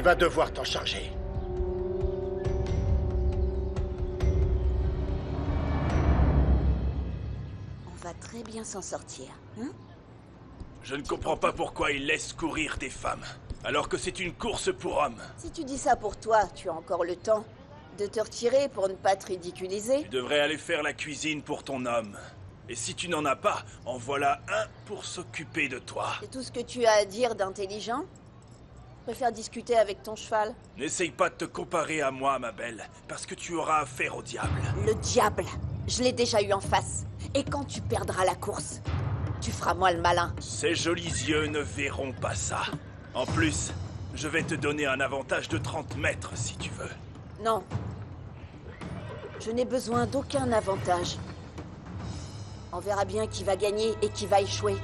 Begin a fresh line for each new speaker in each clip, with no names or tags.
vas devoir t'en charger.
On va très bien s'en sortir, hein?
Je ne comprends pas pourquoi ils laissent courir des femmes, alors que c'est une course pour hommes.
Si tu dis ça pour toi, tu as encore le temps de te retirer pour ne pas te ridiculiser.
Tu devrais aller faire la cuisine pour ton homme. Et si tu n'en as pas, en voilà un pour s'occuper de toi.
C'est tout ce que tu as à dire d'intelligent? Je préfère discuter avec ton cheval.
N'essaye pas de te comparer à moi, ma belle, parce que tu auras affaire au diable.
Le diable, je l'ai déjà eu en face. Et quand tu perdras la course, tu feras moi le malin.
Ces jolis yeux ne verront pas ça. En plus, je vais te donner un avantage de 30 mètres si tu veux.
Non. Je n'ai besoin d'aucun avantage. On verra bien qui va gagner et qui va échouer.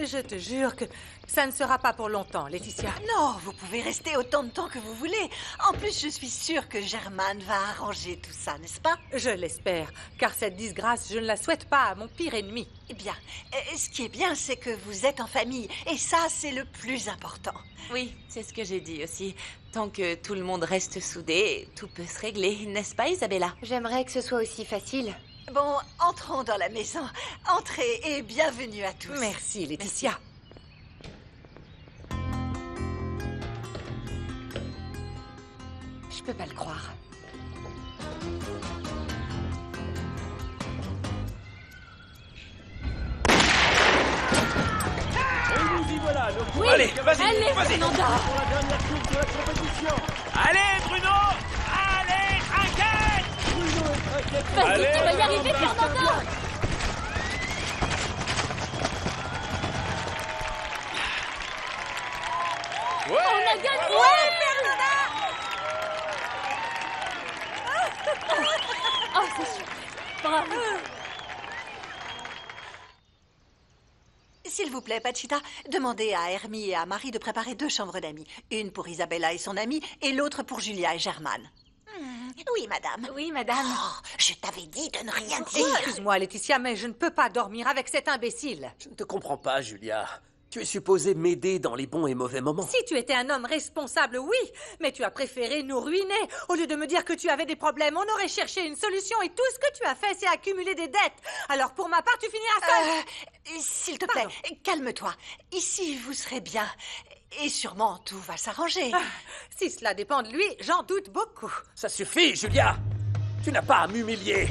Je te jure que ça ne sera pas pour longtemps, Laetitia.
Non, vous pouvez rester autant de temps que vous voulez. En plus, je suis sûre que Germaine va arranger tout ça, n'est-ce pas?
Je l'espère, car cette disgrâce, je ne la souhaite pas à mon pire ennemi.
Eh bien, ce qui est bien, c'est que vous êtes en famille. Et ça, c'est le plus important.
Oui, c'est ce que j'ai dit aussi. Tant que tout le monde reste soudé, tout peut se régler, n'est-ce pas, Isabella?
J'aimerais que ce soit aussi facile.
Bon, entrons dans la maison. Entrez et bienvenue à tous.
Merci, Laetitia.
Je peux pas le croire.
Et nous y voilà, le
Oui, allez, vas-y,
allez,
vas-y.
Fernanda.
pour la dernière course de la compétition.
Allez, Bruno! Allez, trinquez!
Bruno est traqué.
Vas-y,
Allez,
tu vas y arriver, Fernanda.
Ouais!
On a gagné. Oh, c'est super. Bravo.
S'il vous plaît, Pachita, demandez à Hermie et à Marie de préparer 2 chambres d'amis. Une pour Isabella et son amie, et l'autre pour Julia et Germaine. Oui, madame.
Oui, madame.
Oh, je t'avais dit de ne rien dire.
Excuse-moi, Laetitia, mais je ne peux pas dormir avec cet imbécile.
Je ne te comprends pas, Julia. Tu es supposée m'aider dans les bons et mauvais moments.
Si tu étais un homme responsable, oui, mais tu as préféré nous ruiner. Au lieu de me dire que tu avais des problèmes, on aurait cherché une solution et tout ce que tu as fait, c'est accumuler des dettes. Alors pour ma part, tu finiras seule.
S'il te plaît, calme-toi. Ici, vous serez bien. Et sûrement, tout va s'arranger.
Si cela dépend de lui, j'en doute beaucoup.
Ça suffit, Julia. Tu n'as pas à m'humilier.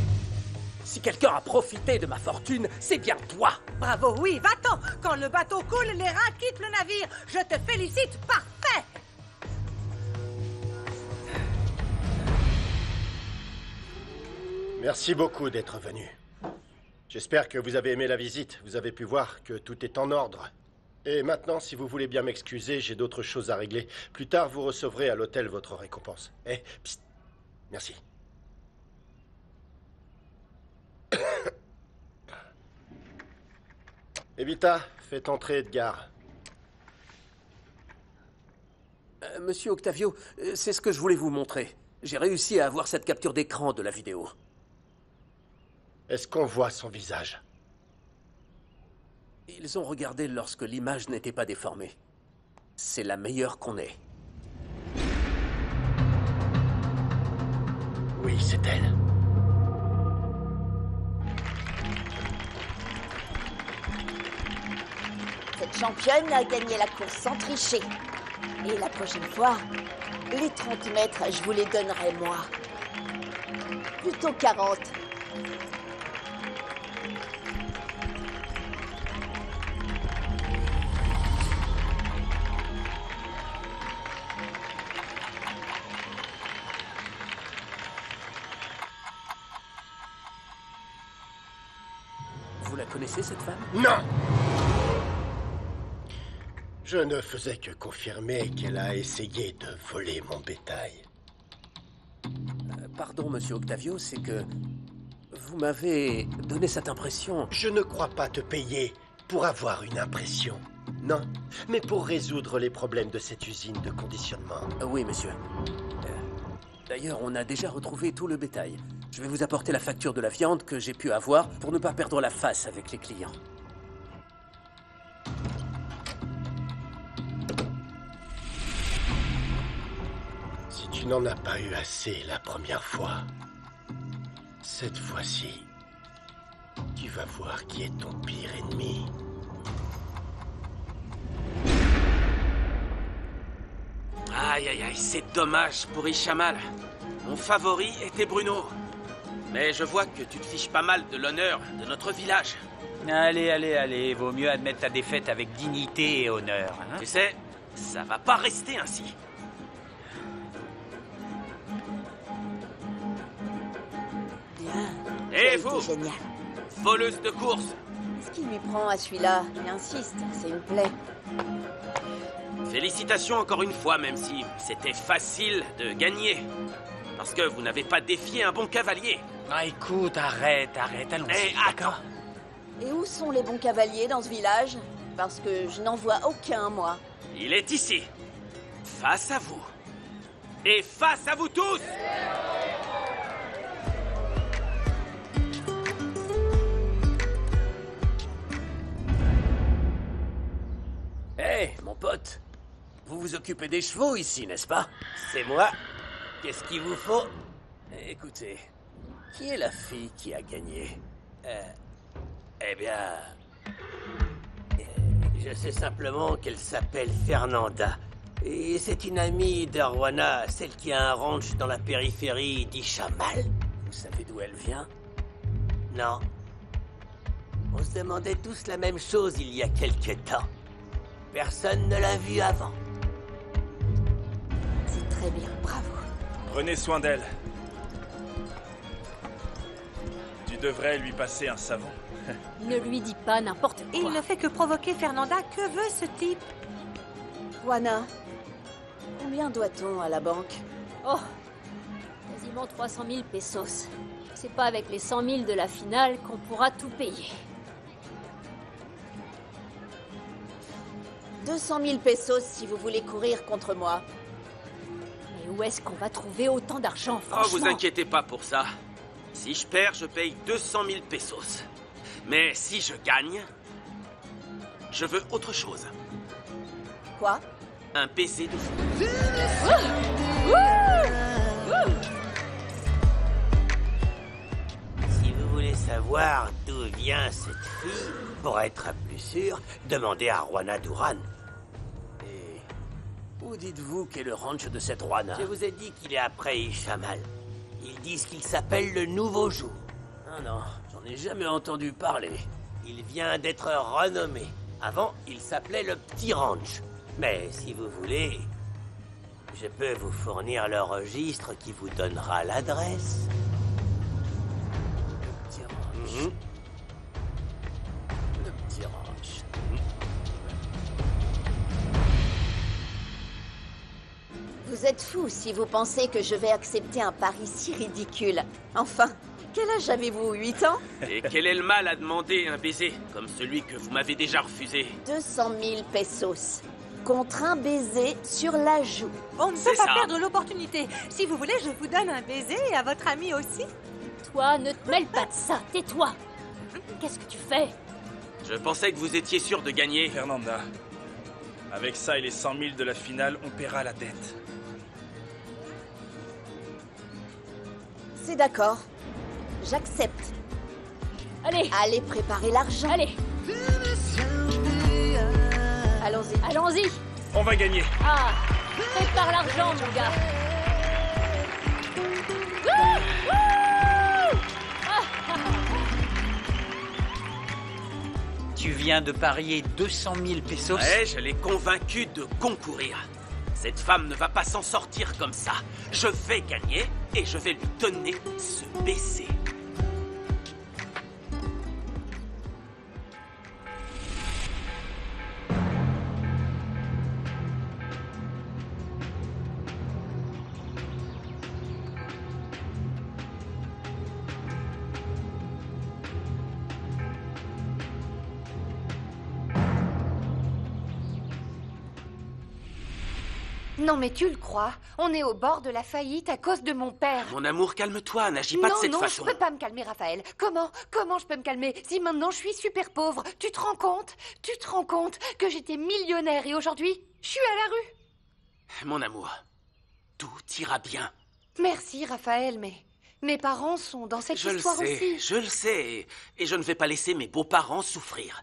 Si quelqu'un a profité de ma fortune, c'est bien toi.
Bravo, oui, va-t'en. Quand le bateau coule, les rats quittent le navire. Je te félicite, parfait.
Merci beaucoup d'être venu. J'espère que vous avez aimé la visite. Vous avez pu voir que tout est en ordre. Et maintenant, si vous voulez bien m'excuser, j'ai d'autres choses à régler. Plus tard, vous recevrez à l'hôtel votre récompense. Eh, psst. Merci. Evita, faites entrer Edgar.
Monsieur Octavio, c'est ce que je voulais vous montrer. J'ai réussi à avoir cette capture d'écran de la vidéo.
Est-ce qu'on voit son visage?
Ils ont regardé lorsque l'image n'était pas déformée. C'est la meilleure qu'on ait.
Oui, c'est elle.
Cette championne a gagné la course sans tricher. Et la prochaine fois, les 30 mètres, je vous les donnerai moi. Plutôt 40.
Vous la connaissez, cette femme?
Non! Je ne faisais que confirmer qu'elle a essayé de voler mon bétail.
Pardon, monsieur Octavio, c'est que... Vous m'avez donné cette impression.
Je ne crois pas te payer pour avoir une impression. Non, mais pour résoudre les problèmes de cette usine de conditionnement.
Oui, monsieur. D'ailleurs, on a déjà retrouvé tout le bétail. Je vais vous apporter la facture de la viande que j'ai pu avoir pour ne pas perdre la face avec les clients.
Si tu n'en as pas eu assez la première fois, cette fois-ci, tu vas voir qui est ton pire ennemi.
Aïe, aïe, aïe, c'est dommage pour Ishamal. Mon favori était Bruno. Mais je vois que tu te fiches pas mal de l'honneur de notre village.
Allez, allez, allez, vaut mieux admettre ta défaite avec dignité et honneur. Hein?
Tu sais, ça va pas rester ainsi.
Bien.
Et
Ça a
vous,
été génial.
voleuse de course,
Ce qui lui prend à celui-là, il insiste, c'est une plaie.
félicitations encore une fois, même si c'était facile de gagner. Parce que vous n'avez pas défié un bon cavalier.
Ah, écoute, arrête, allons-y.
Eh, attends.
Et où sont les bons cavaliers dans ce village? Parce que je n'en vois aucun, moi.
Il est ici, face à vous. Et face à vous tous.
Hé, mon pote. Vous vous occupez des chevaux ici, n'est-ce pas?
C'est moi. Qu'est-ce qu'il vous faut?
Écoutez, qui est la fille qui a gagné?
Eh bien... je sais simplement qu'elle s'appelle Fernanda. Et c'est une amie d'Arwana, celle qui a un ranch dans la périphérie d'Ishamal.
Vous savez d'où elle vient?
Non. On se demandait tous la même chose il y a quelque temps. Personne ne l'a vue avant.
C'est très bien, bravo.
Prenez soin d'elle. Tu devrais lui passer un savon.
Ne lui dis pas n'importe
Et
quoi.
il ne fait que provoquer Fernanda. Que veut ce type?
Juana, combien doit-on à la banque?
Oh, quasiment 300 000 pesos. C'est pas avec les 100 000 de la finale qu'on pourra tout payer.
200 000 pesos si vous voulez courir contre moi.
Mais où est-ce qu'on va trouver autant d'argent,
Oh,
franchement?
vous inquiétez pas pour ça. Si je perds, je paye 200 000 pesos. Mais si je gagne, je veux autre chose.
Quoi?
Un baiser de fou. Si vous voulez savoir d'où vient cette fille, pour être plus sûr, demandez à Juana Duran.
Et où dites-vous qu'est le ranch de cette Juana?
Je vous ai dit qu'il est après Ishamal. Ils disent qu'il s'appelle le Nouveau Jour.
Ah non, j'en ai jamais entendu parler.
Il vient d'être renommé. Avant, il s'appelait le Petit Ranch. Mais si vous voulez, je peux vous fournir le registre qui vous donnera l'adresse.
Le petit ranch. Le petit ranch.
Vous êtes fou si vous pensez que je vais accepter un pari si ridicule. Enfin, quel âge avez-vous? 8 ans?
Et quel est le mal à demander un baiser, comme celui que vous m'avez déjà refusé?
200 000 pesos. Contre un baiser sur la joue.
On ne peut
C'est
pas
ça.
perdre l'opportunité. Si vous voulez, je vous donne un baiser et à votre ami aussi.
Toi, ne te mêle pas de ça, tais-toi. Qu'est-ce que tu fais?
Je pensais que vous étiez sûr de gagner.
Fernanda, avec ça et les 100 000 de la finale, on paiera la dette.
C'est d'accord. J'accepte.
Allez,
Allez préparer l'argent.
allez,
Allons-y.
allons-y.
On va gagner.
Ah, prépare l'argent, mon gars. Wouh, wouh.
Tu viens de parier 200 000 pesos?
Ouais, je l'ai convaincu de concourir. Cette femme ne va pas s'en sortir comme ça. Je vais gagner et je vais lui donner ce baiser.
Non, mais tu le crois? On est au bord de la faillite à cause de mon père.
Mon amour, calme-toi, n'agis pas de cette façon.
Non, je peux pas me calmer, Raphaël. Comment je peux me calmer si maintenant je suis super pauvre? Tu te rends compte? Tu te rends compte que j'étais millionnaire et aujourd'hui, je suis à la rue?
Mon amour, tout ira bien.
Merci, Raphaël, mais mes parents sont dans cette histoire aussi.
Je le sais, et je ne vais pas laisser mes beaux-parents souffrir.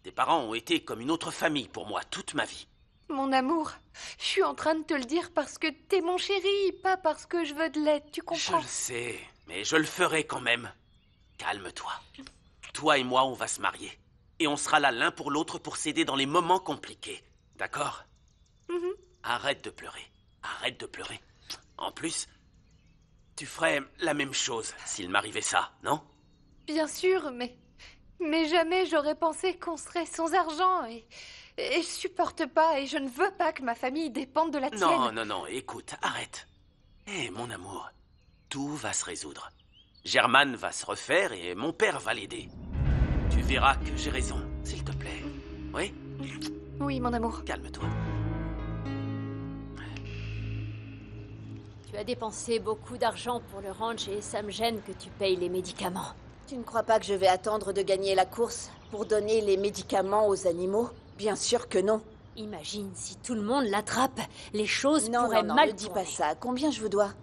Tes parents ont été comme une autre famille pour moi toute ma vie.
Mon amour, je suis en train de te le dire parce que t'es mon chéri, pas parce que je veux de l'aide, tu comprends?
Je le sais, mais je le ferai quand même. Calme-toi. Toi et moi, on va se marier. Et on sera là l'un pour l'autre pour s'aider dans les moments compliqués. D'accord? Arrête de pleurer. Arrête de pleurer. En plus, tu ferais la même chose s'il m'arrivait ça, non?
Bien sûr, mais jamais j'aurais pensé qu'on serait sans argent et je supporte pas et je ne veux pas que ma famille dépende de la tienne.
Non, écoute, arrête. Mon amour, tout va se résoudre. Germaine va se refaire et mon père va l'aider. Tu verras que j'ai raison, s'il te plaît. Oui?
Oui, mon amour.
Calme-toi.
Tu as dépensé beaucoup d'argent pour le ranch et ça me gêne que tu payes les médicaments.
Tu ne crois pas que je vais attendre de gagner la course pour donner les médicaments aux animaux? Bien sûr que non.
Imagine si tout le monde l'attrape, les choses
Non,
pourraient
non,
mal
ne dis
tourner.
pas ça. Combien je vous dois?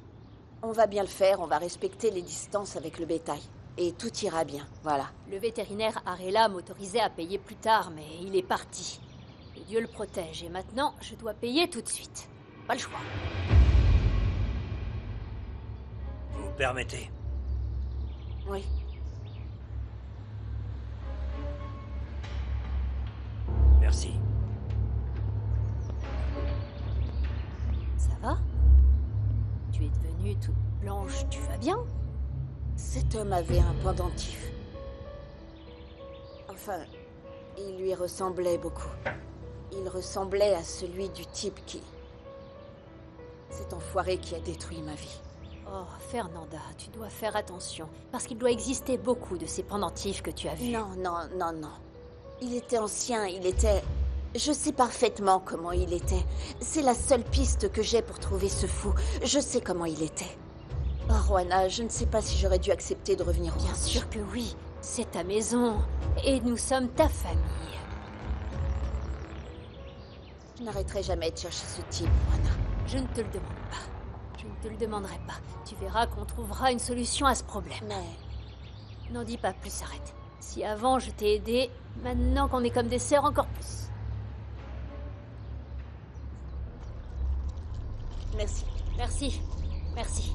On va bien le faire, on va respecter les distances avec le bétail. Et tout ira bien, voilà.
Le vétérinaire Arella m'autorisait à payer plus tard, mais il est parti. Et Dieu le protège, et maintenant, je dois payer tout de suite. Pas le choix.
Vous permettez?
Oui.
Merci.
Ça va? Tu es devenue toute blanche, tu vas bien?
Cet homme avait un pendentif. Enfin, il lui ressemblait beaucoup. Il ressemblait à celui du type qui... Cet enfoiré qui a détruit ma vie.
Oh, Fernanda, tu dois faire attention, parce qu'il doit exister beaucoup de ces pendentifs que tu as vus.
Non. Il était ancien, il était... Je sais parfaitement comment il était. C'est la seule piste que j'ai pour trouver ce fou. Je sais comment il était. Oh, Juana, je ne sais pas si j'aurais dû accepter de revenir au
Bien
ranch.
sûr que oui, c'est ta maison, et nous sommes ta famille.
Je n'arrêterai jamais de chercher ce type, Juana.
Je ne te le demande pas. Je ne te le demanderai pas. Tu verras qu'on trouvera une solution à ce problème.
Mais...
N'en dis pas plus, arrête. Si avant je t'ai aidé, maintenant qu'on est comme des sœurs, encore plus.
Merci.
Merci. Merci.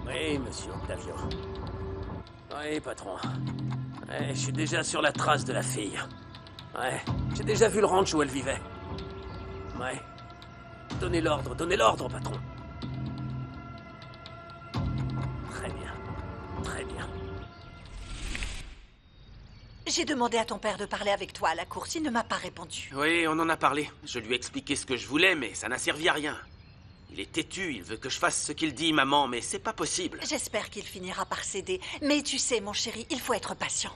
Oui, monsieur Octavio. Oui, patron. Ouais, je suis déjà sur la trace de la fille. Ouais, j'ai déjà vu le ranch où elle vivait. Ouais. Donnez l'ordre, patron. Très bien. Très bien.
J'ai demandé à ton père de parler avec toi à la course. Il ne m'a pas répondu.
Oui, on en a parlé. Je lui ai expliqué ce que je voulais, mais ça n'a servi à rien. Il est têtu, il veut que je fasse ce qu'il dit, maman, mais c'est pas possible.
J'espère qu'il finira par céder. Mais tu sais, mon chéri, il faut être patient.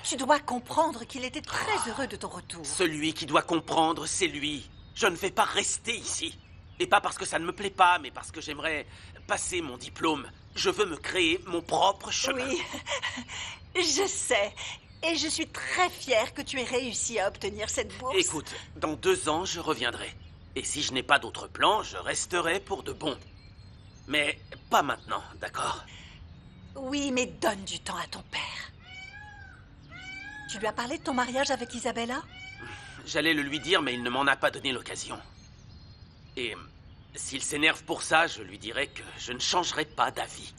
Tu dois comprendre qu'il était très heureux de ton retour.
Celui qui doit comprendre, c'est lui. Je ne vais pas rester ici. Et pas parce que ça ne me plaît pas, mais parce que j'aimerais passer mon diplôme. Je veux me créer mon propre chemin.
Oui, je sais. Et je suis très fière que tu aies réussi à obtenir cette bourse.
Écoute, dans 2 ans, je reviendrai. Et si je n'ai pas d'autre plan, je resterai pour de bon. Mais pas maintenant, d'accord?
Oui, mais donne du temps à ton père. Tu lui as parlé de ton mariage avec Isabella?
J'allais le lui dire, mais il ne m'en a pas donné l'occasion. Et S'il s'énerve pour ça, je lui dirai que je ne changerai pas d'avis.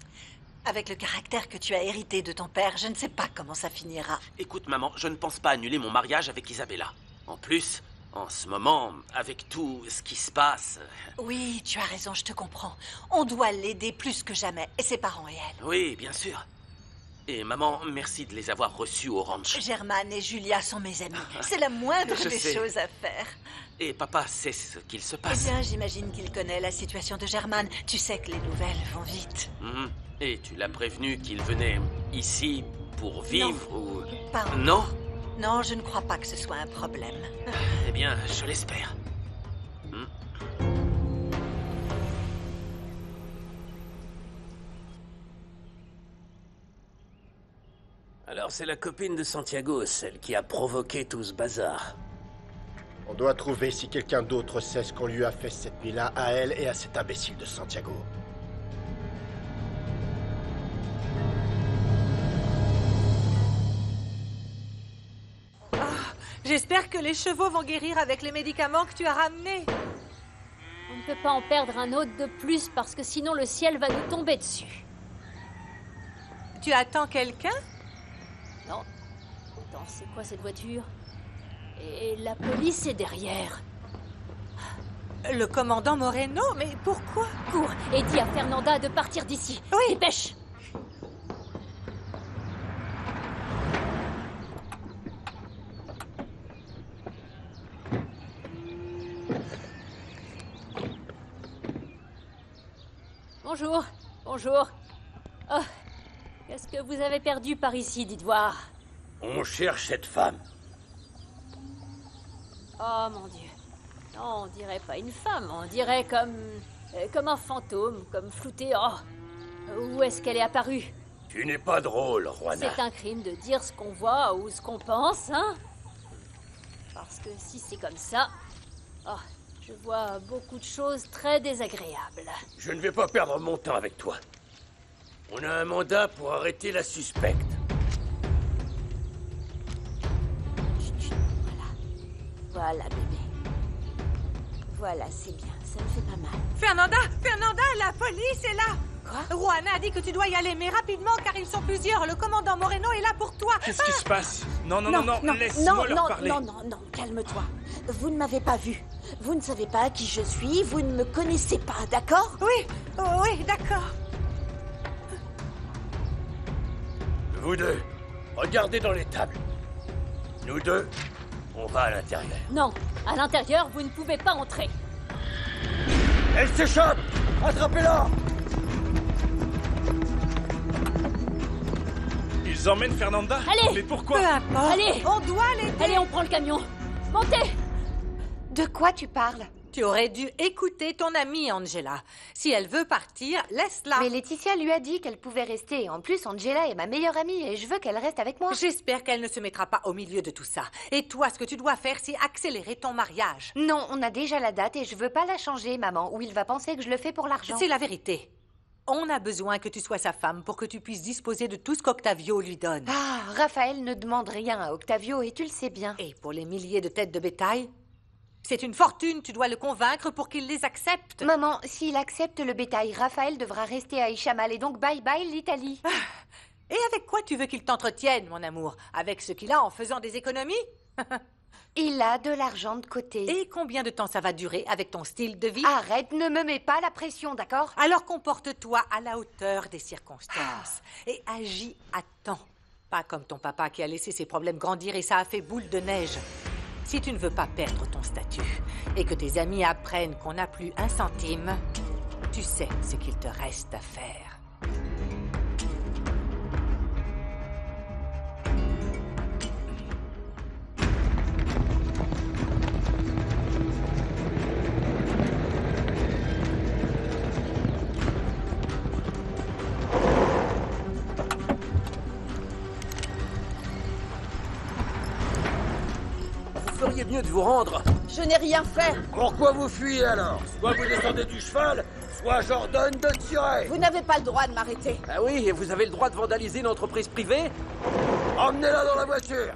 Avec le caractère que tu as hérité de ton père, je ne sais pas comment ça finira.
Écoute, maman, je ne pense pas annuler mon mariage avec Isabella. En plus, en ce moment, avec tout ce qui se passe...
Oui, tu as raison, je te comprends. On doit l'aider plus que jamais, et ses parents et elle.
Oui, bien sûr. Et maman, merci de les avoir reçus au ranch.
Germaine et Julia sont mes amis. C'est la moindre
Je
des
sais.
choses à faire.
Et papa sait ce qu'il se
Eh
passe.
bien, j'imagine qu'il connaît la situation de Germaine. Tu sais que les nouvelles vont vite.
Mhm. Et tu l'as prévenu qu'il venait ici pour vivre ou...
Pas encore.
Non?
Non, je ne crois pas que ce soit un problème.
Eh bien, je l'espère.
Alors c'est la copine de Santiago, celle qui a provoqué tout ce bazar.
On doit trouver si quelqu'un d'autre sait ce qu'on lui a fait cette nuit-là à elle et à cet imbécile de Santiago.
J'espère que les chevaux vont guérir avec les médicaments que tu as ramenés.
On ne peut pas en perdre un autre de plus parce que sinon le ciel va nous tomber dessus.
Tu attends quelqu'un?
Non. Attends, c'est quoi cette voiture? Et la police est derrière.
Le commandant Moreno? Mais pourquoi?
Cours et dis à Fernanda de partir d'ici.
Oui.
Dépêche! Bonjour. Bonjour. Oh, qu'est-ce que vous avez perdu par ici, dites voir?
On cherche cette femme.
Oh mon Dieu. Non, on dirait pas une femme, on dirait comme un fantôme, comme flouté. Oh, où est-ce qu'elle est apparue?
Tu n'es pas drôle, Juana.
C'est un crime de dire ce qu'on voit ou ce qu'on pense, hein? Parce que si c'est comme ça, oh, je vois beaucoup de choses très désagréables.
Je ne vais pas perdre mon temps avec toi. On a un mandat pour arrêter la suspecte.
Voilà, bébé. Voilà, c'est bien. Ça ne fait pas mal.
Fernanda! Fernanda, la police est là!
Quoi?
Juana a dit que tu dois y aller, mais rapidement, car ils sont plusieurs. Le commandant Moreno est là pour toi.
Qu'est-ce qui se passe? Non, laisse-moi leur parler.
Non, calme-toi. Vous ne m'avez pas vu. Vous ne savez pas qui je suis. Vous ne me connaissez pas, d'accord?
Oui, oui, d'accord.
Vous deux, regardez dans les tables. Nous deux, on va à l'intérieur.
Non, à l'intérieur, vous ne pouvez pas entrer.
Elle s'échappe! Attrapez-la!
Ils emmènent Fernanda?
Allez!
Mais pourquoi?
Peu importe.
Allez!
On doit l'aider.
Allez, on prend le camion. Montez!
De quoi tu parles?
Tu aurais dû écouter ton amie, Angela. Si elle veut partir, laisse-la.
Mais Laetitia lui a dit qu'elle pouvait rester. En plus, Angela est ma meilleure amie et je veux qu'elle reste avec moi.
J'espère qu'elle ne se mettra pas au milieu de tout ça. Et toi, ce que tu dois faire, c'est accélérer ton mariage.
Non, on a déjà la date et je veux pas la changer, maman, ou il va penser que je le fais pour l'argent.
C'est la vérité. On a besoin que tu sois sa femme pour que tu puisses disposer de tout ce qu'Octavio lui donne.
Ah, Raphaël ne demande rien à Octavio et tu le sais bien.
Et pour les milliers de têtes de bétail, c'est une fortune, tu dois le convaincre pour qu'il les accepte.
Maman, s'il accepte le bétail, Raphaël devra rester à Ichamal et donc bye bye l'Italie.
Et avec quoi tu veux qu'il t'entretienne, mon amour? Avec ce qu'il a en faisant des économies?
Il a de l'argent de côté.
Et combien de temps ça va durer avec ton style de vie?
Arrête, ne me mets pas la pression, d'accord?
Alors comporte-toi à la hauteur des circonstances et agis à temps. Pas comme ton papa qui a laissé ses problèmes grandir et ça a fait boule de neige. Si tu ne veux pas perdre ton statut et que tes amis apprennent qu'on n'a plus un centime, tu sais ce qu'il te reste à faire.
Vous feriez mieux de vous rendre.
Je n'ai rien fait.
Pourquoi vous fuyez alors? Soit vous descendez du cheval, soit j'ordonne de tirer.
Vous n'avez pas le droit de m'arrêter.
Ah oui, et vous avez le droit de vandaliser une entreprise privée?
Emmenez-la dans la voiture.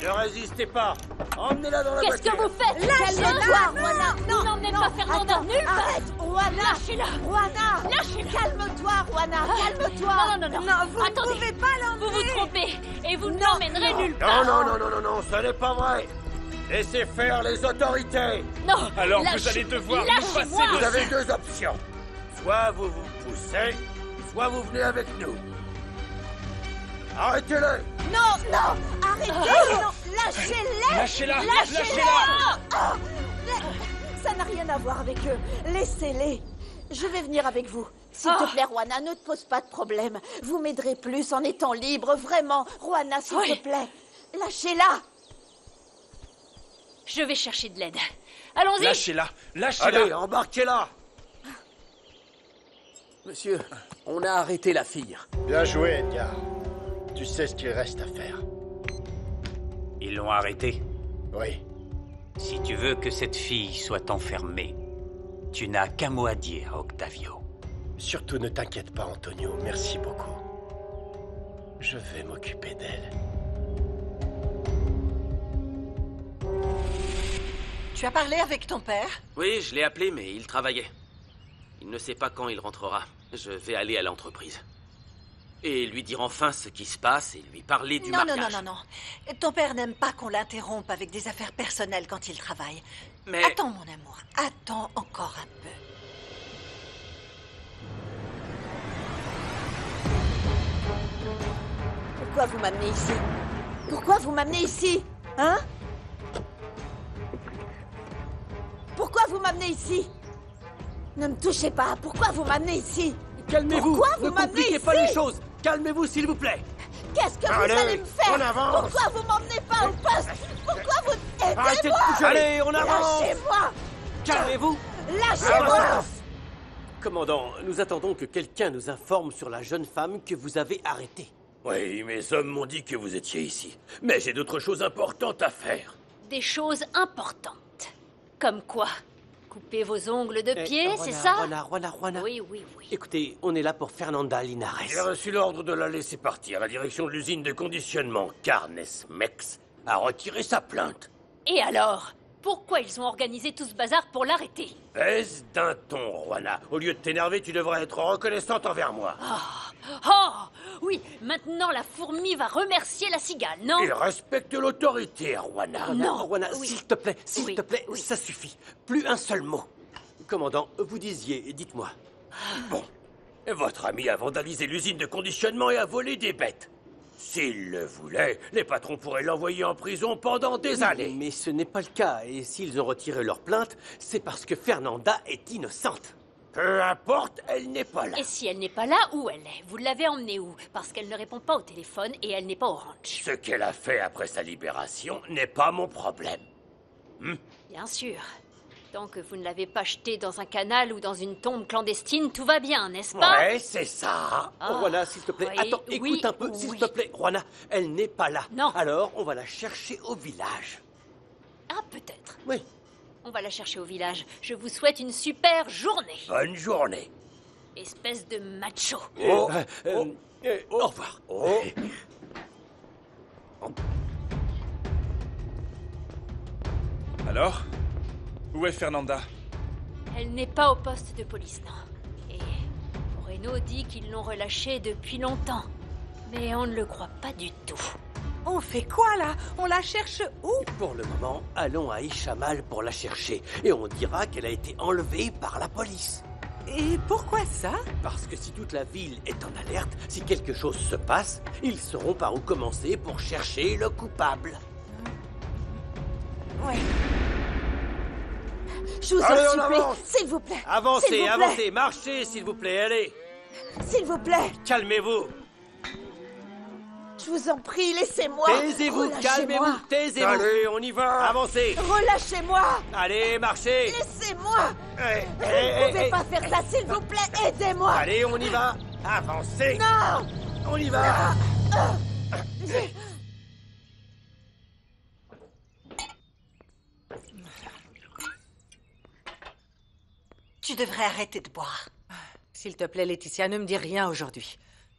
Ne résistez pas. Emmenez-la dans la
Qu'est-ce
voiture.
que vous faites?
Calme-toi, Juana.
Vous n'emmenez pas Fernanda
Attends,
nulle part.
arrête, Juana.
Lâchez-la.
Juana.
Lâchez-la.
Calme-toi, Juana. Calme-toi.
Non, vous
Attendez.
ne pouvez pas l'emmener. Vous vous trompez et vous ne l'emmènerez nulle
Non,
part.
non, ce n'est pas vrai. Laissez faire les autorités.
Non.
Alors vous allez devoir nous passer
Lâchez-moi.
Vous avez deux options. Soit vous vous poussez, soit vous venez avec nous. Arrêtez-le.
Non, arrêtez. Non, lâchez-les.
Lâchez-la.
Ça n'a rien à voir avec eux. Laissez-les. Je vais venir avec vous. S'il te plaît, Juana, ne te pose pas de problème. Vous m'aiderez plus en étant libre, vraiment. Juana, s'il te plaît. Lâchez-la.
Je vais chercher de l'aide. Allons-y.
Lâchez-la.
Allez, embarquez-la.
Monsieur, on a arrêté la fille.
Bien joué, Edgar. Tu sais ce qu'il reste à faire.
Ils l'ont arrêtée.
Oui.
Si tu veux que cette fille soit enfermée, tu n'as qu'un mot à dire, Octavio.
Surtout ne t'inquiète pas, Antonio. Merci beaucoup. Je vais m'occuper d'elle.
Tu as parlé avec ton père?
Oui, je l'ai appelé, mais il travaillait. Il ne sait pas quand il rentrera. Je vais aller à l'entreprise. Et lui dire enfin ce qui se passe et lui parler du mariage.
Non. Ton père n'aime pas qu'on l'interrompe avec des affaires personnelles quand il travaille.
Mais...
Attends, mon amour. Attends encore un peu.
Pourquoi vous m'amenez ici? Pourquoi vous m'amenez ici? Hein? Pourquoi vous m'amenez ici? Ne me touchez pas. Pourquoi vous m'amenez ici?
Calmez-vous.
Pourquoi vous
Ne
m'amenez
compliquez
ici?
pas les choses. Calmez-vous, s'il vous plaît.
Qu'est-ce que
Allez,
vous allez me faire?
on avance.
Pourquoi vous m'emmenez pas au poste? Pourquoi vous...
Arrêtez de
Aidez-moi!
bouger.
Allez, on avance.
Lâchez-moi!
Calmez-vous.
Lâchez-moi!
Commandant, nous attendons que quelqu'un nous informe sur la jeune femme que vous avez arrêtée.
Oui, mes hommes m'ont dit que vous étiez ici. Mais j'ai d'autres choses importantes à faire.
Des choses importantes. Comme quoi? Couper vos ongles de pied, c'est ça?
Juana.
Oui.
Écoutez, on est là pour Fernanda Linares.
J'ai reçu l'ordre de la laisser partir. La direction de l'usine de conditionnement Carnes Mex a retiré sa plainte.
Et alors? Pourquoi ils ont organisé tout ce bazar pour l'arrêter?
Baisse d'un ton, Juana. Au lieu de t'énerver, tu devrais être reconnaissante envers moi.
Oui, maintenant la fourmi va remercier la cigale, non?
Il respecte l'autorité, Juana.
Juana,
Oui.
s'il te plaît, ça suffit. Plus un seul mot. Commandant, vous disiez, dites-moi.
Bon. Votre ami a vandalisé l'usine de conditionnement et a volé des bêtes. S'il le voulait, les patrons pourraient l'envoyer en prison pendant des années.
Mais ce n'est pas le cas, et s'ils ont retiré leur plainte, c'est parce que Fernanda est innocente.
Peu importe, elle n'est pas là.
Et si elle n'est pas là, où elle est? Vous l'avez emmenée où? Parce qu'elle ne répond pas au téléphone et elle n'est pas au ranch.
Ce qu'elle a fait après sa libération n'est pas mon problème.
Bien sûr. Tant que vous ne l'avez pas jetée dans un canal ou dans une tombe clandestine, tout va bien, n'est-ce pas?
Ouais, c'est ça.
Juana, s'il te plaît,
oui,
attends,
oui,
écoute un peu, s'il
oui.
te plaît. Juana, elle n'est pas là.
Non.
Alors, on va la chercher au village.
Ah, peut-être.
Oui.
On va la chercher au village. Je vous souhaite une super journée.
Bonne journée.
Espèce de macho.
Oh,
Au revoir.
Alors? Où est Fernanda?
Elle n'est pas au poste de police, non. Et Moreno dit qu'ils l'ont relâchée depuis longtemps. Mais on ne le croit pas du tout.
On fait quoi là? On la cherche où?
Pour le moment, allons à Ishamal pour la chercher. Et on dira qu'elle a été enlevée par la police.
Et pourquoi ça?
Parce que si toute la ville est en alerte, si quelque chose se passe, ils sauront par où commencer pour chercher le coupable.
Oui. Je vous
Allez,
en
on
supplie,
avance.
s'il vous plaît. S'il
Avancez,
vous plaît.
avancez, marchez, s'il vous plaît, allez.
S'il vous plaît,
Calmez-vous.
je vous en prie, laissez-moi.
Taisez-vous,
Relâchez-moi.
calmez-vous, taisez-vous. Allez, on y va. Avancez.
Relâchez-moi.
Allez, marchez.
Laissez-moi.
Eh,
Vous ne pouvez pas faire ça, s'il vous plaît. Aidez-moi.
Allez, on y va. Avancez.
Non.
On y va.
Tu devrais arrêter de boire.
S'il te plaît, Laetitia, ne me dis rien aujourd'hui.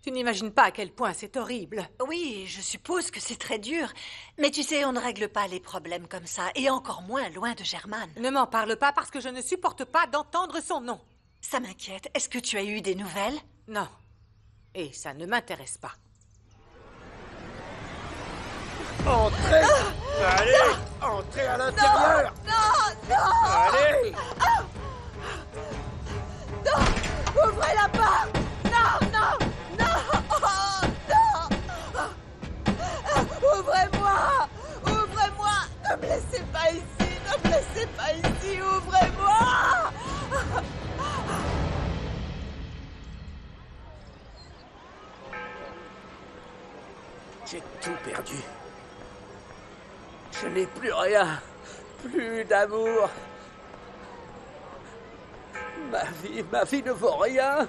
Tu n'imagines pas à quel point c'est horrible.
Oui, je suppose que c'est très dur. Mais tu sais, on ne règle pas les problèmes comme ça, et encore moins loin de Germaine.
Ne m'en parle pas parce que je ne supporte pas d'entendre son nom.
Ça m'inquiète. Est-ce que tu as eu des nouvelles?
Non. Et ça ne m'intéresse pas.
Entrez! Allez! Entrez à l'intérieur!
Non!
Allez!
Non! Ouvrez la porte! Non! Non! Non! Oh, non! Ouvrez-moi! Ouvrez-moi! Ne me laissez pas ici! Ne me laissez pas ici! Ouvrez-moi!
J'ai tout perdu. Je n'ai plus rien. Plus d'amour. Ma vie ne vaut rien.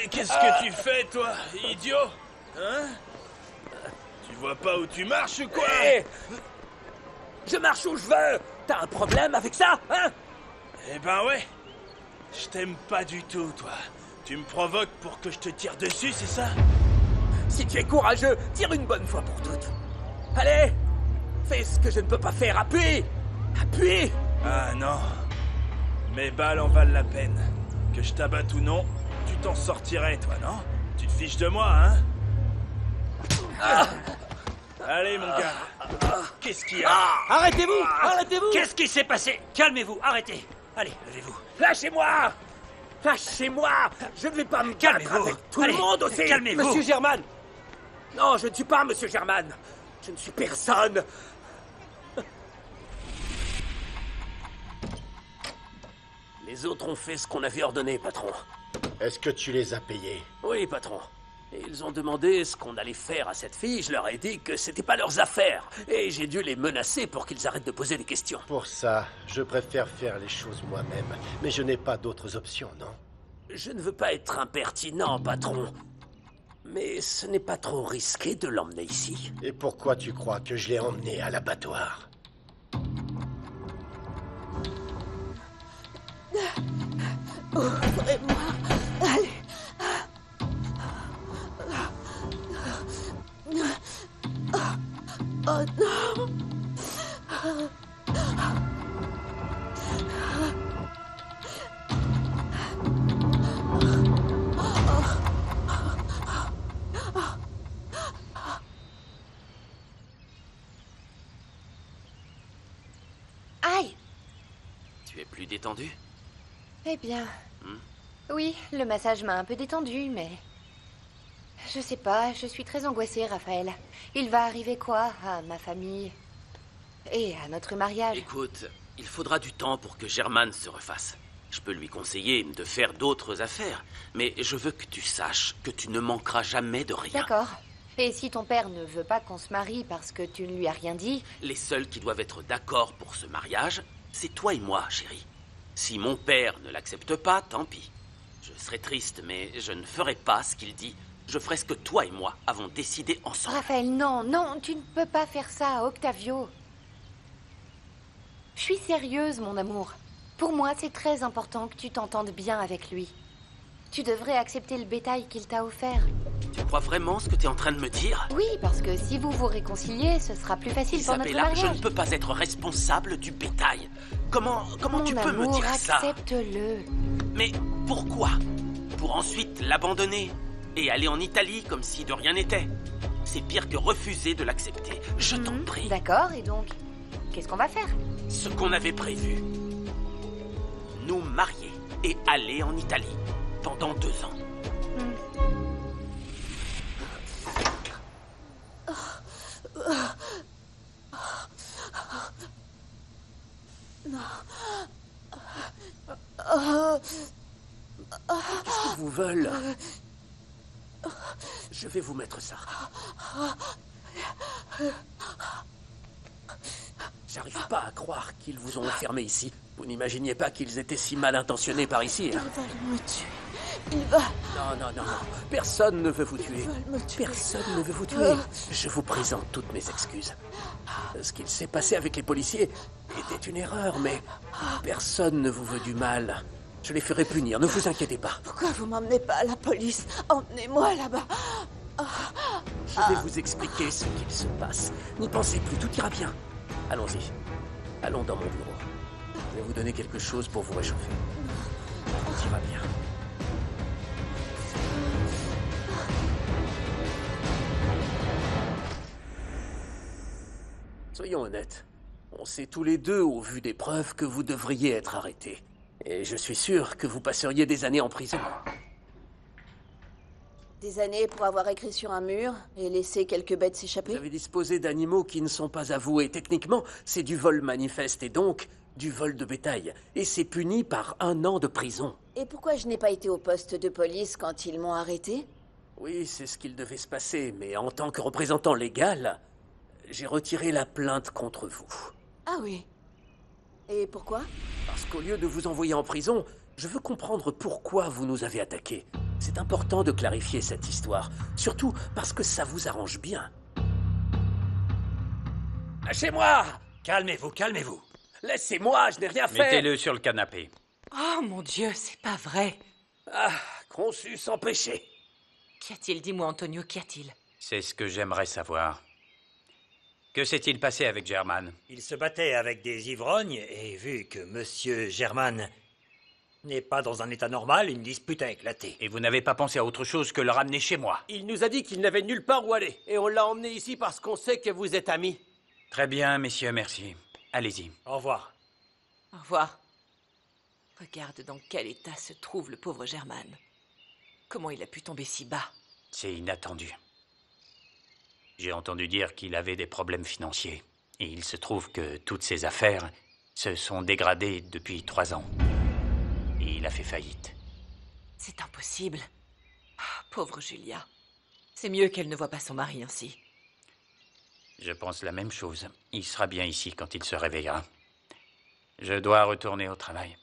Qu'est-ce que tu fais, toi, idiot? Hein? Tu vois pas où tu marches ou quoi?
Hey, je marche où je veux. T'as un problème avec ça, hein?
Eh ben ouais. Je t'aime pas du tout, toi. Tu me provoques pour que je te tire dessus, c'est ça?
Si tu es courageux, tire une bonne fois pour toutes. Allez, fais ce que je ne peux pas faire. Appuie! Appuie!
Ah non. Mes balles en valent la peine. Que je t'abatte ou non, tu t'en sortirais, toi, non? Tu te fiches de moi, hein? Allez, mon gars. Qu'est-ce qu'il y a?
Arrêtez-vous! Arrêtez-vous!
Qu'est-ce qui s'est passé? Calmez-vous, arrêtez. Allez, levez-vous.
Lâchez-moi! Lâchez-moi! Je ne vais pas me battre avec tout le monde aussi!
Calmez-vous!
Monsieur Germaine! Non, je ne suis pas Monsieur Germaine! Je ne suis personne! Les autres ont fait ce qu'on avait ordonné, patron.
Est-ce que tu les as payés?
Oui, patron. Et ils ont demandé ce qu'on allait faire à cette fille. Je leur ai dit que c'était pas leurs affaires. Et j'ai dû les menacer pour qu'ils arrêtent de poser des questions.
Pour ça, je préfère faire les choses moi-même. Mais je n'ai pas d'autres options, non?
Je ne veux pas être impertinent, patron. Mais ce n'est pas trop risqué de l'emmener ici.
Et pourquoi tu crois que je l'ai emmené à l'abattoir?
Ouvrez-moi! Allez! Oh non!
Aïe!
Tu es plus détendu?
Eh bien... Oui, le massage m'a un peu détendu, mais... Je sais pas, je suis très angoissée, Raphaël. Il va arriver quoi à ma famille et à notre mariage?
Écoute, il faudra du temps pour que Germaine se refasse. Je peux lui conseiller de faire d'autres affaires, mais je veux que tu saches que tu ne manqueras jamais de rien.
D'accord. Et si ton père ne veut pas qu'on se marie parce que tu ne lui as rien dit?
Les seuls qui doivent être d'accord pour ce mariage, c'est toi et moi, chérie. Si mon père ne l'accepte pas, tant pis. Je serai triste, mais je ne ferai pas ce qu'il dit. Je ferai ce que toi et moi avons décidé ensemble.
Raphaël, non, non, tu ne peux pas faire ça, Octavio. Je suis sérieuse, mon amour. Pour moi, c'est très important que tu t'entendes bien avec lui. Tu devrais accepter le bétail qu'il t'a offert.
Tu crois vraiment ce que tu es en train de me dire?
Oui, parce que si vous vous réconciliez, ce sera plus facile pour notre
Isabella,
mariage.
je ne peux pas être responsable du bétail. Comment tu peux me
amour,
dire ça?
accepte-le.
Mais pourquoi? Pour ensuite l'abandonner et aller en Italie comme si de rien n'était. C'est pire que refuser de l'accepter. Je t'en prie.
D'accord, et donc, qu'est-ce qu'on va faire?
Ce qu'on avait prévu. Nous marier et aller en Italie pendant 2 ans.
Qu'est-ce qu'ils vous veulent? Je vais vous mettre ça. J'arrive pas à croire qu'ils vous ont enfermé ici. Vous n'imaginiez pas qu'ils étaient si mal intentionnés par ici, hein?
Ils veulent me tuer. Il va...
Non. Personne ne veut vous tuer.
Ils veulent me tuer.
Personne ne veut vous tuer. Je vous présente toutes mes excuses. Ce qu'il s'est passé avec les policiers était une erreur, mais personne ne vous veut du mal. Je les ferai punir, ne vous inquiétez pas.
Pourquoi vous m'emmenez pas à la police? Emmenez-moi là-bas.
Je vais vous expliquer ce qu'il se passe. N'y pensez plus, tout ira bien. Allons-y. Allons dans mon bureau. Je vais vous donner quelque chose pour vous réchauffer. Tout ira bien. Soyons honnêtes. On sait tous les deux, au vu des preuves, que vous devriez être arrêtés. Et je suis sûr que vous passeriez des années en prison.
Des années pour avoir écrit sur un mur et laissé quelques bêtes s'échapper?
Vous avez disposé d'animaux qui ne sont pas avoués. Techniquement, c'est du vol manifeste et donc du vol de bétail. Et c'est puni par 1 an de prison.
Et pourquoi je n'ai pas été au poste de police quand ils m'ont arrêté?
Oui, c'est ce qu'il devait se passer, mais en tant que représentant légal, j'ai retiré la plainte contre vous.
Ah oui. Et pourquoi?
Parce qu'au lieu de vous envoyer en prison, je veux comprendre pourquoi vous nous avez attaqués. C'est important de clarifier cette histoire, surtout parce que ça vous arrange bien. Lâchez-moi!
Calmez-vous, calmez-vous.
Laissez-moi, je n'ai rien fait!
Mettez-le sur le canapé.
Oh mon Dieu, c'est pas vrai.
Ah, conçu sans péché.
Qu'y a-t-il? Dis-moi, Antonio, qu'y a-t-il?
C'est ce que j'aimerais savoir. Que s'est-il passé avec German?
Il se battait avec des ivrognes et vu que Monsieur German n'est pas dans un état normal, une dispute a éclaté.
Et vous n'avez pas pensé à autre chose que le ramener chez moi?
Il nous a dit qu'il n'avait nulle part où aller. Et on l'a emmené ici parce qu'on sait que vous êtes amis.
Très bien, messieurs, merci. Allez-y.
Au revoir.
Au revoir. Regarde dans quel état se trouve le pauvre German. Comment il a pu tomber si bas?
C'est inattendu. J'ai entendu dire qu'il avait des problèmes financiers. Et il se trouve que toutes ses affaires se sont dégradées depuis 3 ans. Et il a fait faillite.
C'est impossible. Ah, pauvre Julia. C'est mieux qu'elle ne voit pas son mari ainsi.
Je pense la même chose. Il sera bien ici quand il se réveillera. Je dois retourner au travail.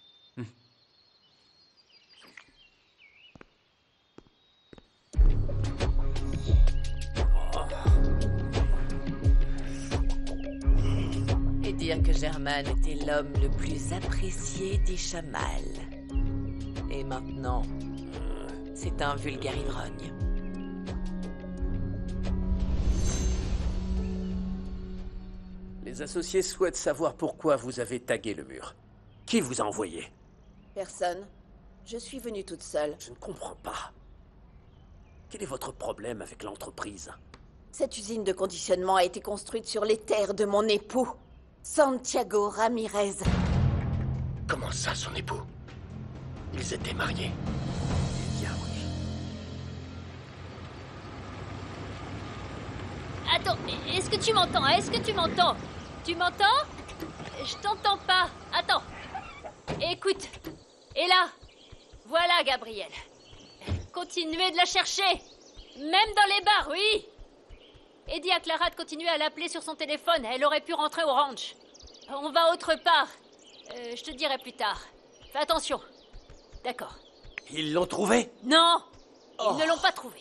Et dire que German était l'homme le plus apprécié des Chamals. Et maintenant, c'est un vulgaire ivrogne.
Les associés souhaitent savoir pourquoi vous avez tagué le mur. Qui vous a envoyé?
Personne. Je suis venue toute seule.
Je ne comprends pas. Quel est votre problème avec l'entreprise?
Cette usine de conditionnement a été construite sur les terres de mon époux, Santiago Ramirez.
Comment ça, son époux? Ils étaient mariés.
Bien oui.
Attends, est-ce que tu m'entends? Est-ce que tu m'entends? Tu m'entends? Je t'entends pas. Attends. Écoute. Et là. Voilà, Gabriel. Continuez de la chercher. Même dans les bars, oui. Et dis à Clara de continuer à l'appeler sur son téléphone. Elle aurait pu rentrer au ranch. On va autre part. Je te dirai plus tard. Fais attention. D'accord.
Ils l'ont trouvé?
Non. Ils ne l'ont pas trouvé.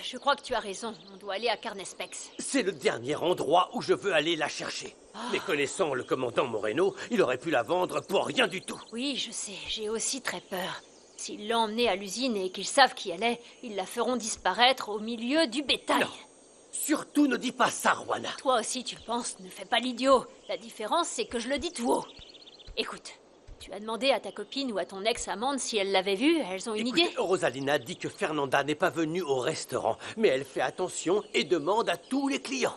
Je crois que tu as raison. On doit aller à Carnespex.
C'est le dernier endroit où je veux aller la chercher. Mais connaissant le commandant Moreno, il aurait pu la vendre pour rien du tout.
Oui, je sais. J'ai aussi très peur. S'ils l'ont emmenée à l'usine et qu'ils savent qui elle est, ils la feront disparaître au milieu du bétail.
Non. Surtout ne dis pas ça, Juana.
Toi aussi, tu le penses, ne fais pas l'idiot. La différence, c'est que je le dis tout haut. Écoute, tu as demandé à ta copine ou à ton ex-amante si elles l'avaient vue. Elles ont une idée?
Rosalina dit que Fernanda n'est pas venue au restaurant, mais elle fait attention et demande à tous les clients.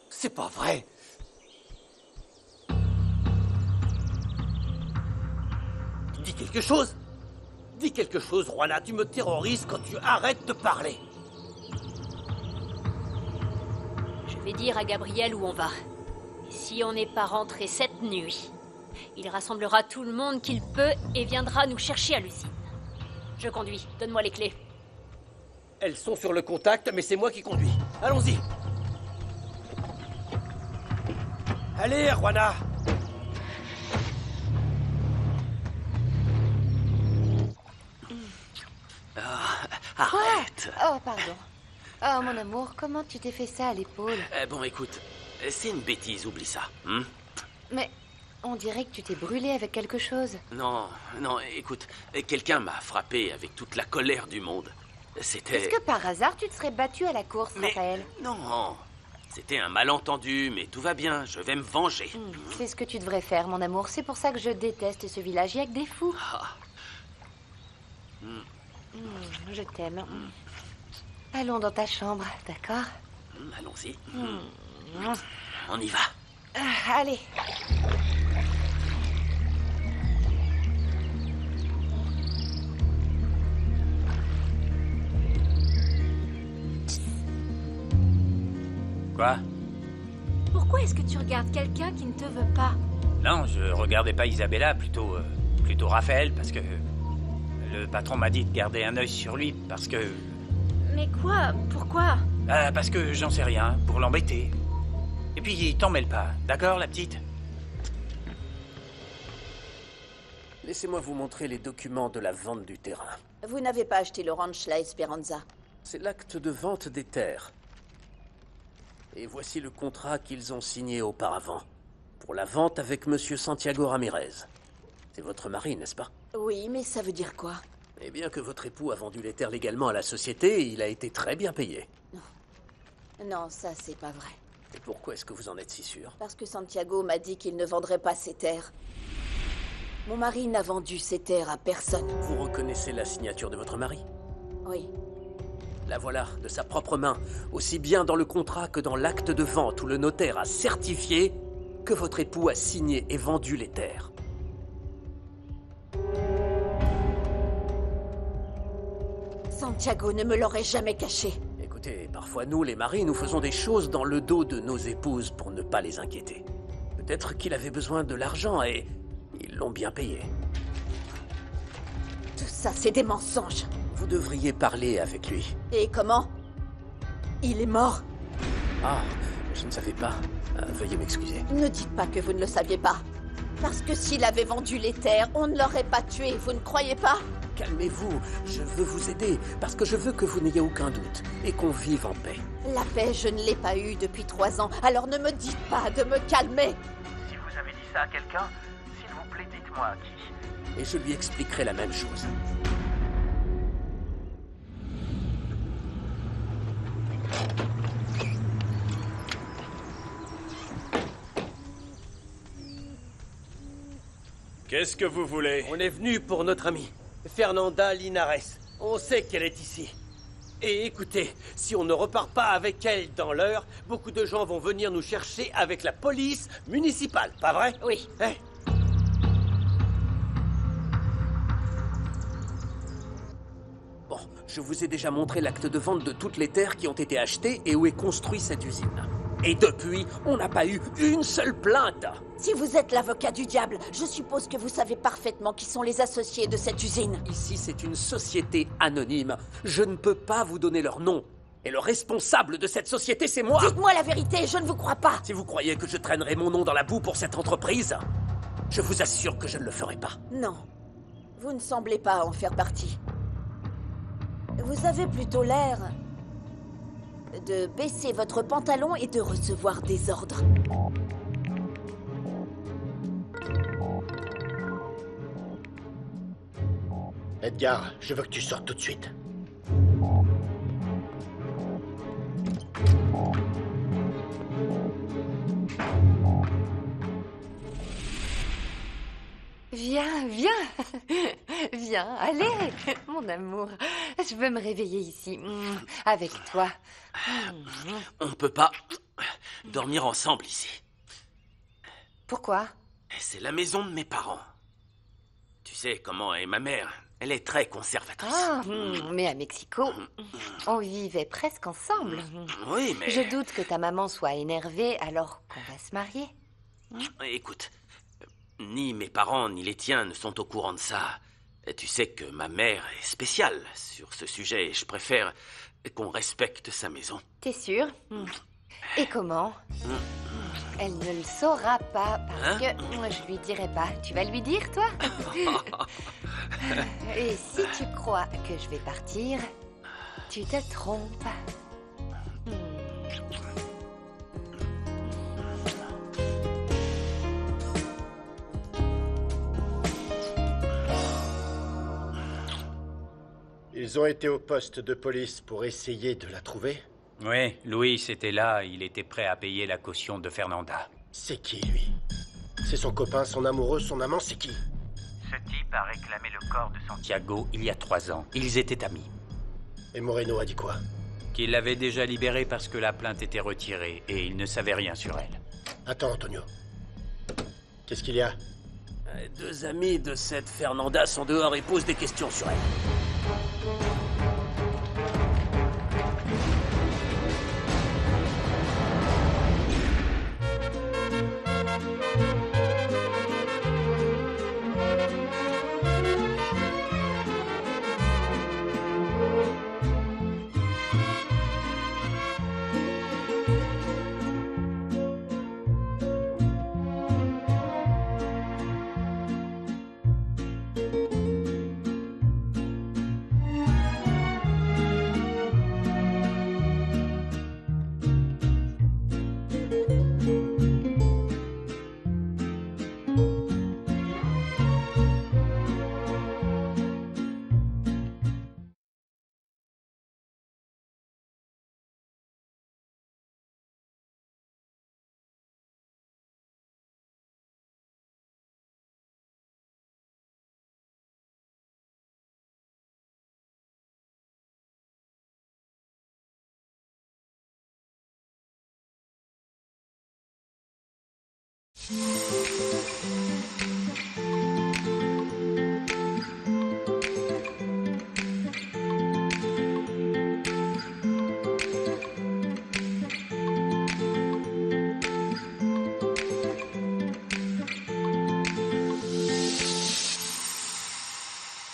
C'est pas vrai. Dis quelque chose. Dis quelque chose, Juana. Tu me terrorises quand tu arrêtes de parler.
Je vais dire à Gabriel où on va. Et si on n'est pas rentré cette nuit, il rassemblera tout le monde qu'il peut et viendra nous chercher à l'usine. Je conduis. Donne-moi les clés.
Elles sont sur le contact, mais c'est moi qui conduis. Allons-y. Allez, Juana.
Arrête.
Oh, pardon. Oh, mon amour, comment tu t'es fait ça à l'épaule?
Bon, écoute, c'est une bêtise, oublie ça.
Mais on dirait que tu t'es brûlé avec quelque chose.
Non, écoute, quelqu'un m'a frappé avec toute la colère du monde. C'était...
Est-ce que par hasard tu te serais battu à la course, Raphaël?
Non, c'était un malentendu, mais tout va bien, je vais me venger.
C'est ce que tu devrais faire, mon amour. C'est pour ça que je déteste ce village. Il n'y a que des fous. Je t'aime. Allons dans ta chambre, d'accord?
Allons-y. On y va.
Allez.
Quoi?
Pourquoi est-ce que tu regardes quelqu'un qui ne te veut pas?
Non, je regardais pas Isabella, plutôt Raphaël, parce que le patron m'a dit de garder un œil sur lui, parce que...
Mais quoi? Pourquoi?
Parce que j'en sais rien, pour l'embêter. Et puis, t'en mêle pas, d'accord, la petite?
Laissez-moi vous montrer les documents de la vente du terrain.
Vous n'avez pas acheté le ranch La Esperanza.
C'est l'acte de vente des terres. Et voici le contrat qu'ils ont signé auparavant. Pour la vente avec Monsieur Santiago Ramirez. C'est votre mari, n'est-ce pas?
Oui, mais ça veut dire quoi?
Eh bien que votre époux a vendu les terres légalement à la société, il a été très bien payé.
Non, ça c'est pas vrai.
Et pourquoi est-ce que vous en êtes si sûr?
Parce que Santiago m'a dit qu'il ne vendrait pas ses terres. Mon mari n'a vendu ses terres à personne.
Vous reconnaissez la signature de votre mari?
Oui.
La voilà, de sa propre main, aussi bien dans le contrat que dans l'acte de vente où le notaire a certifié que votre époux a signé et vendu les terres.
Santiago ne me l'aurait jamais caché.
Écoutez, parfois nous, les maris, nous faisons des choses dans le dos de nos épouses pour ne pas les inquiéter. Peut-être qu'il avait besoin de l'argent et ils l'ont bien payé.
Tout ça, c'est des mensonges.
Vous devriez parler avec lui.
Et comment? Il est mort.
Ah, je ne savais pas. Veuillez m'excuser.
Ne dites pas que vous ne le saviez pas. Parce que s'il avait vendu les terres, on ne l'aurait pas tué, vous ne croyez pas?
Calmez-vous, je veux vous aider, parce que je veux que vous n'ayez aucun doute, et qu'on vive en paix.
La paix, je ne l'ai pas eue depuis 3 ans, alors ne me dites pas de me calmer.
Si vous avez dit ça à quelqu'un, s'il vous plaît, dites-moi à qui.
Et je lui expliquerai la même chose.
Qu'est-ce que vous voulez?
On est venu pour notre amie, Fernanda Linares. On sait qu'elle est ici. Et écoutez, si on ne repart pas avec elle dans l'heure, beaucoup de gens vont venir nous chercher avec la police municipale, pas vrai?
Oui.
Bon, je vous ai déjà montré l'acte de vente de toutes les terres qui ont été achetées et où est construite cette usine. Et depuis, on n'a pas eu une seule plainte.
Si vous êtes l'avocat du diable, je suppose que vous savez parfaitement qui sont les associés de cette usine.
Ici, c'est une société anonyme. Je ne peux pas vous donner leur nom. Et le responsable de cette société, c'est moi.
Dites-moi la vérité, je ne vous crois pas.
Si vous croyez que je traînerai mon nom dans la boue pour cette entreprise, je vous assure que je ne le ferai pas.
Non, vous ne semblez pas en faire partie. Vous avez plutôt l'air de baisser votre pantalon et de recevoir des ordres.
Edgar, je veux que tu sortes tout de suite.
Viens, viens. Viens, allez, mon amour. Je veux me réveiller ici, avec toi.
On ne peut pas dormir ensemble ici.
Pourquoi?
C'est la maison de mes parents. Tu sais comment est ma mère. Elle est très conservatrice.
Ah, mais à Mexico, on vivait presque ensemble.
Oui, mais...
Je doute que ta maman soit énervée alors qu'on va se marier.
Écoute, ni mes parents ni les tiens ne sont au courant de ça. Tu sais que ma mère est spéciale sur ce sujet et je préfère qu'on respecte sa maison.
T'es sûr? Et comment? Elle ne le saura pas parce que je lui dirai pas. Tu vas lui dire, toi? Et si tu crois que je vais partir, tu te trompes.
Ils ont été au poste de police pour essayer de la trouver?
Oui, Louis était là, il était prêt à payer la caution de Fernanda.
C'est qui, lui? C'est son copain, son amoureux, son amant, c'est qui?
Ce type a réclamé le corps de
Santiago il y a 3 ans. Ils étaient amis.
Et Moreno a dit quoi?
Qu'il l'avait déjà libérée parce que la plainte était retirée et il ne savait rien sur elle.
Attends, Antonio. Qu'est-ce qu'il y a?
2 amis de cette Fernanda sont dehors et posent des questions sur elle.
Mm-hmm.